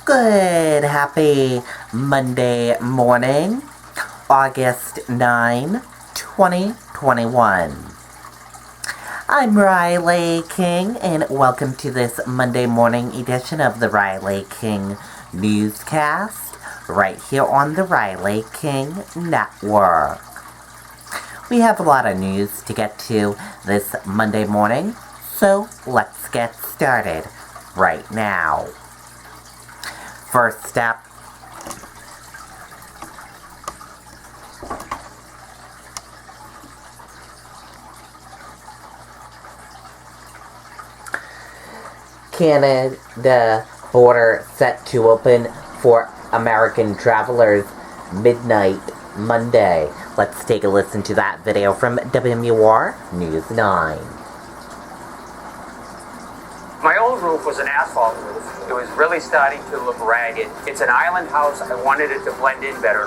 Good, happy Monday morning, August 9, 2021. I'm Riley King, and welcome to this Monday morning edition of the Riley King Newscast, right here on the Riley King Network. We have a lot of news to get to this Monday morning, so let's get started right now. First up, Canada border set to open for American travelers midnight Monday. Let's take a listen to that video from WMUR News 9. My old roof was an asphalt roof. It was really starting to look ragged. It's an island house. I wanted it to blend in better.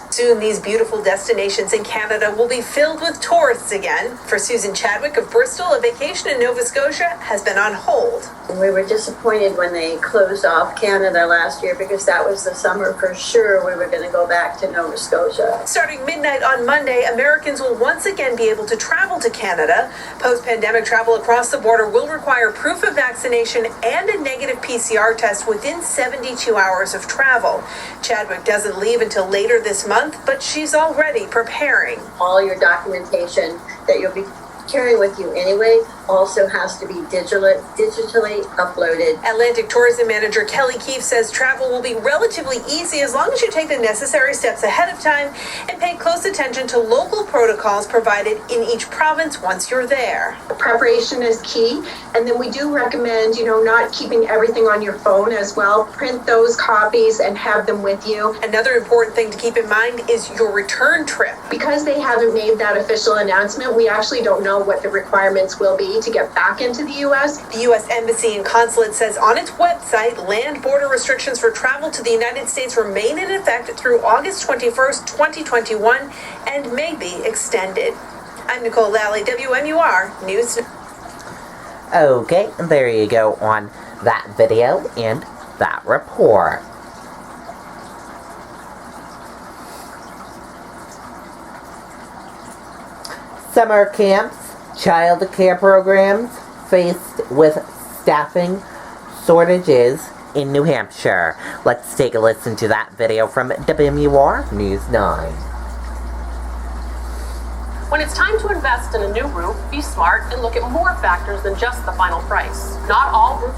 Soon, these beautiful destinations in Canada will be filled with tourists again. For Susan Chadwick of Bristol, a vacation in Nova Scotia has been on hold. We were disappointed when they closed off Canada last year because that was the summer for sure we were going to go back to Nova Scotia. Starting midnight on Monday, Americans will once again be able to travel to Canada. Post-pandemic travel across the border will require proof of vaccination and a negative PCR test within 72 hours of travel. Chadwick doesn't leave until later this month, but she's already preparing. All your documentation that you'll be carrying with you anyway also has to be digitally uploaded. Atlantic Tourism Manager Kelly Keefe says travel will be relatively easy as long as you take the necessary steps ahead of time and pay close attention to local protocols provided in each province once you're there. Preparation is key, and then we do recommend, not keeping everything on your phone as well. Print those copies and have them with you. Another important thing to keep in mind is your return trip. Because they haven't made that official announcement, we actually don't know what the requirements will be to get back into the U.S. The U.S. Embassy and Consulate says on its website, land border restrictions for travel to the United States remain in effect through August 21st, 2021, and may be extended. I'm Nicole Lally, WMUR News. Okay, there you go on that video and that report. Summer camps, child care programs faced with staffing shortages in New Hampshire. Let's take a listen to that video from WMUR News 9. When it's time to invest in a new roof, be smart and look at more factors than just the final price. Not all roof.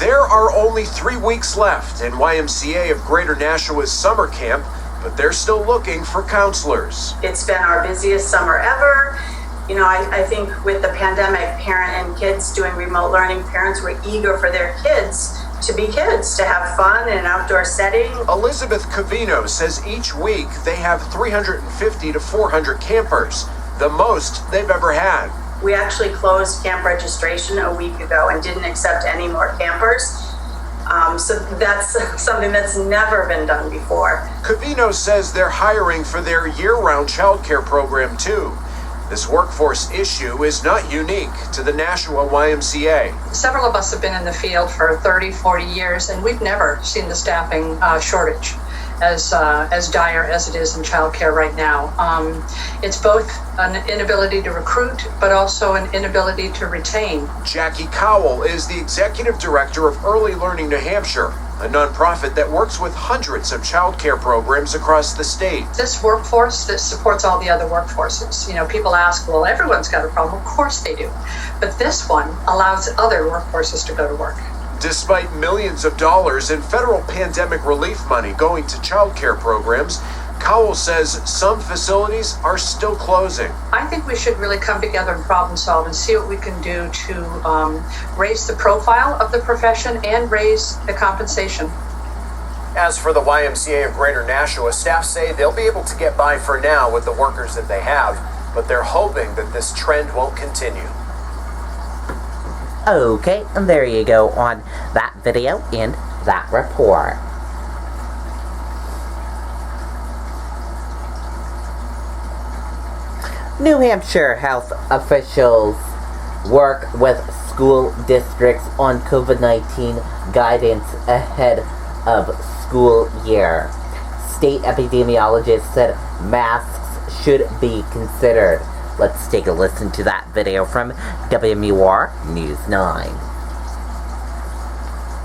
There are only 3 weeks left in YMCA of Greater Nashua's summer camp, but they're still looking for counselors. It's been our busiest summer ever. I think with the pandemic, parent and kids doing remote learning, parents were eager for their kids to be kids, to have fun in an outdoor setting. Elizabeth Cavino says each week they have 350 to 400 campers, the most they've ever had. We actually closed camp registration a week ago and didn't accept any more campers. So that's something that's never been done before. Cavino says they're hiring for their year-round childcare program too. This workforce issue is not unique to the Nashua YMCA. Several of us have been in the field for 30, 40 years, and we've never seen the staffing shortage as dire as it is in childcare right now. It's both an inability to recruit, but also an inability to retain. Jackie Cowell is the executive director of Early Learning New Hampshire, a nonprofit that works with hundreds of childcare programs across the state. This workforce that supports all the other workforces. People ask, well, everyone's got a problem. Of course they do. But this one allows other workforces to go to work. Despite millions of dollars in federal pandemic relief money going to childcare programs, Cowell says some facilities are still closing. I think we should really come together and problem solve and see what we can do to raise the profile of the profession and raise the compensation. As for the YMCA of Greater Nashua, staff say they'll be able to get by for now with the workers that they have, but they're hoping that this trend won't continue. Okay, and there you go on that video and that report. New Hampshire health officials work with school districts on COVID-19 guidance ahead of school year. State epidemiologists said masks should be considered. Let's take a listen to that video from WMUR News 9.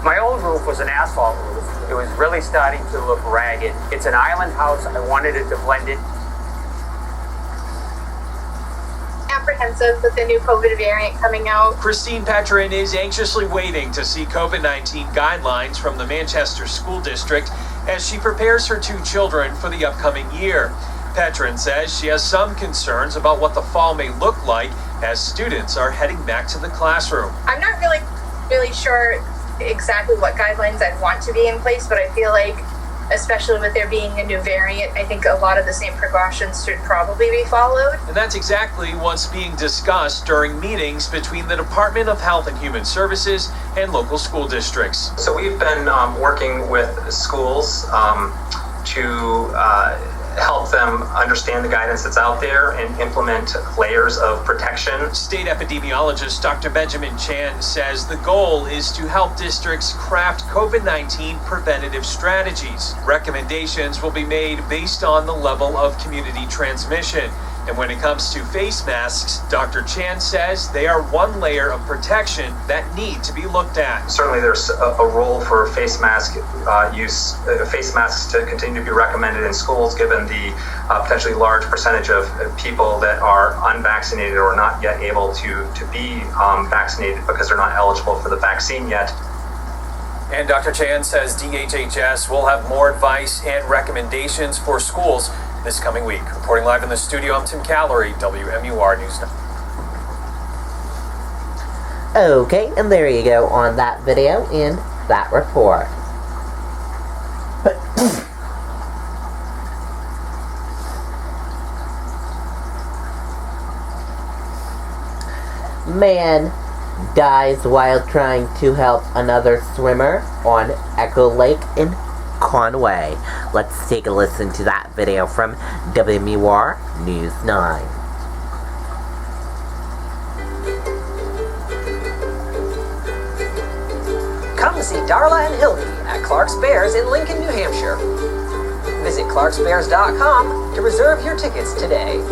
My old roof was an asphalt roof. It was really starting to look ragged. It's an island house. I wanted it to blend in. Apprehensive with the new COVID variant coming out. Christine Petrin is anxiously waiting to see COVID-19 guidelines from the Manchester School District as she prepares her two children for the upcoming year. Petrin says she has some concerns about what the fall may look like as students are heading back to the classroom. I'm not really sure exactly what guidelines I'd want to be in place, but I feel like, especially with there being a new variant, I think a lot of the same precautions should probably be followed. And that's exactly what's being discussed during meetings between the Department of Health and Human Services and local school districts. So we've been working with schools to help them understand the guidance that's out there and implement layers of protection. State epidemiologist Dr. Benjamin Chan says the goal is to help districts craft COVID-19 preventative strategies. Recommendations will be made based on the level of community transmission. And when it comes to face masks, Dr. Chan says they are one layer of protection that need to be looked at. Certainly there's a role for face mask use, face masks to continue to be recommended in schools given the potentially large percentage of people that are unvaccinated or not yet able to be vaccinated because they're not eligible for the vaccine yet. And Dr. Chan says DHHS will have more advice and recommendations for schools this coming week. Reporting live in the studio, I'm Tim Callery, WMUR News 9. Okay, and there you go on that video and that report. Man dies while trying to help another swimmer on Echo Lake in Conway. Let's take a listen to that video from WMUR News 9. Come see Darla and Hildy at Clark's Bears in Lincoln, New Hampshire. Visit clarksbears.com to reserve your tickets today.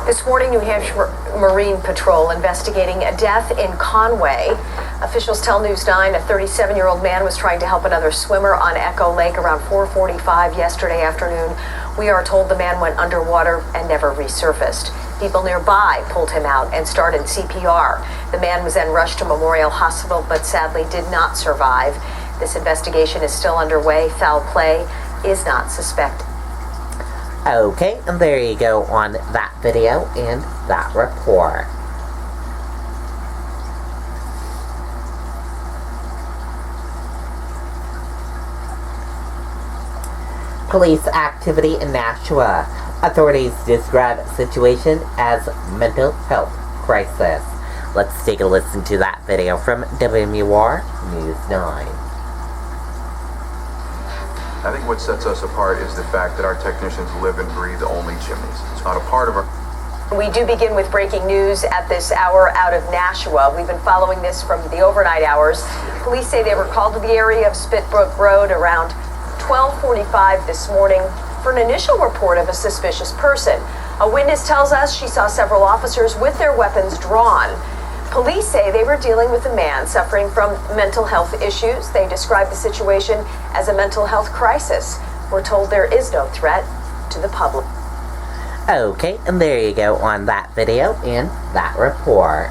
This morning, New Hampshire Marine Patrol investigating a death in Conway. Officials tell News 9 a 37-year-old man was trying to help another swimmer on Echo Lake around 4:45 yesterday afternoon. We are told the man went underwater and never resurfaced. People nearby pulled him out and started CPR. The man was then rushed to Memorial Hospital but sadly did not survive. This investigation is still underway. Foul play is not suspected. Okay, and there you go on that video and that report. Police activity in Nashua. Authorities describe situation as mental health crisis. Let's take a listen to that video from WMUR News 9. I think what sets us apart is the fact that our technicians live and breathe only chimneys. It's not a part of our... We do begin with breaking news at this hour out of Nashua. We've been following this from the overnight hours. Police say they were called to the area of Spitbrook Road around 12:45 this morning for an initial report of a suspicious person. A witness tells us she saw several officers with their weapons drawn. Police say they were dealing with a man suffering from mental health issues. They describe the situation as a mental health crisis. We're told there is no threat to the public. Okay, and there you go on that video and that report.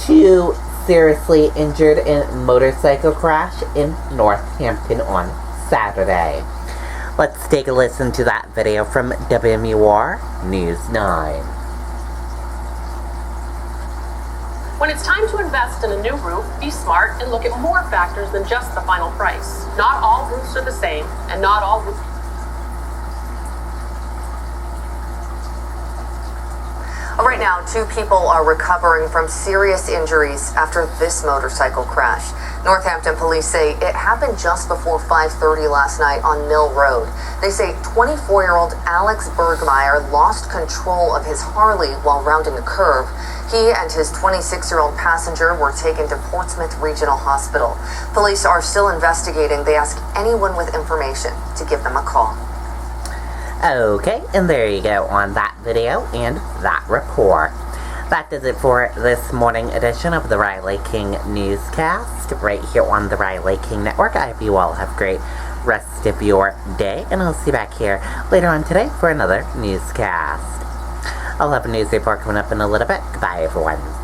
Two seriously injured in motorcycle crash in Northampton on Saturday. Let's take a listen to that video from WMUR News 9. When it's time to invest in a new roof, be smart and look at more factors than just the final price. Not all roofs are the same, and not all roofs... All right, now, 2 people are recovering from serious injuries after this motorcycle crash. Northampton police say it happened just before 5:30 last night on Mill Road. They say 24-year-old Alex Bergmeyer lost control of his Harley while rounding a curve. He and his 26-year-old passenger were taken to Portsmouth Regional Hospital. Police are still investigating. They ask anyone with information to give them a call. Okay, and there you go on that video and that report. That does it for this morning edition of the Riley King Newscast, right here on the Riley King Network. I hope you all have a great rest of your day, and I'll see you back here later on today for another newscast. I'll have a news report coming up in a little bit. Goodbye, everyone.